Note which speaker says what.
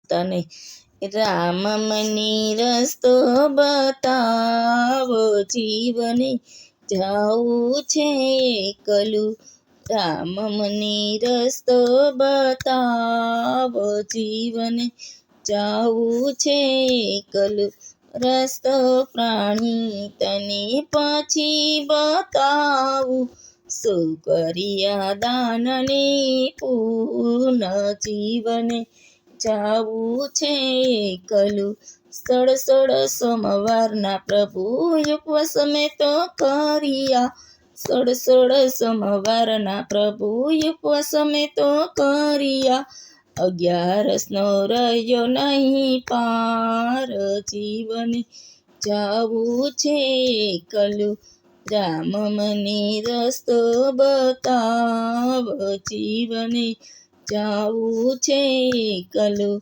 Speaker 1: તને રામ મને રસ્તો બતાવો, જીવને જાવું છે એકલું. રામ મને રસ્તો બતાવો, જીવને જાવું છે એકલું. રસ્તો પ્રાણી તને પછી બતાવું, શું કર્યા દાનને પૂન, જીવને જાવું છે એકલું. સ્થળ સોમવારના પ્રભુ ઉપવાસ મેં તો કર્યા, સ્થળ સોમવારના પ્રભુ ઉપવાસ મેં તો કર્યા. 11નો રહ્યો નહીં પાર, જીવને જાવું છે એકલું. રામ મને રસ્તો બતાવો, જીવને જાવું છે એકલું.